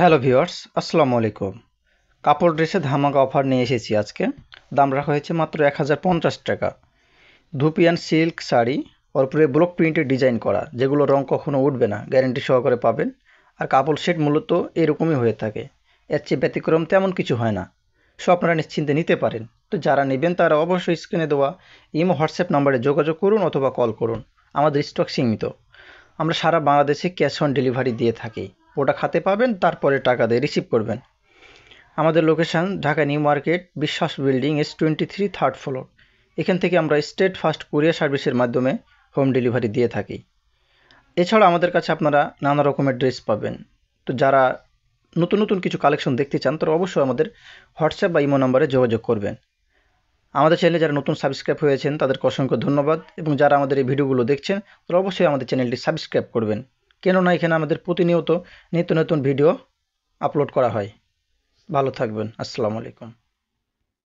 Hello viewers, আসসালামু আলাইকুম। কাপড় ড্রেসে ধামাকা অফার নিয়ে এসেছি আজকে। দাম রাখা হয়েছে মাত্র 1050 টাকা। ধুপিয়ান সিল্ক শাড়ি ওর উপরে ব্লক প্রিন্টের ডিজাইন করা, যেগুলো রং কখনো উঠবে না, গ্যারেন্টি সহকারে পাবেন। আর কাপড় সেট মূলত এরকমই হয়ে থাকে, এর চেয়ে ব্যতিক্রম তেমন কিছু হয় না। সো আপনারা নিশ্চিন্তে নিতে পারেন। তো যারা নেবেন তারা অবশ্যই স্ক্রিনে দেওয়া ইমো হোয়াটসঅ্যাপ নম্বরে যোগাযোগ করুন অথবা কল করুন। আমাদের স্টক সীমিত। আমরা সারা বাংলাদেশে ক্যাশ অন ডেলিভারি দিয়ে থাকি। প্রোডাক্ট হাতে পাবেন, তারপরে টাকা দিয়ে রিসিভ করবেন। আমাদের লোকেশান ঢাকা নিউ মার্কেট, বিশ্বাস বিল্ডিং, S23, 3rd ফ্লোর। এখান থেকে আমরা স্টেট ফাস্ট কুরিয়ার সার্ভিসের মাধ্যমে হোম ডেলিভারি দিয়ে থাকি। এছাড়া আমাদের কাছে আপনারা নানা রকমের ড্রেস পাবেন। তো যারা নতুন নতুন কিছু কালেকশন দেখতে চান তারা অবশ্যই আমাদের হোয়াটসঅ্যাপ বা ইমো নম্বরে যোগাযোগ করবেন। আমাদের চ্যানেলে যারা নতুন সাবস্ক্রাইব হয়েছেন তাদেরকে অসংখ্য ধন্যবাদ, এবং যারা আমাদের এই ভিডিওগুলো দেখছেন তারা অবশ্যই আমাদের চ্যানেলটি সাবস্ক্রাইব করবেন, কেননা এখানে আমাদের প্রতিনিয়ত নিত্য নতুন ভিডিও আপলোড করা হয়। ভালো থাকবেন। আসসালামু আলাইকুম।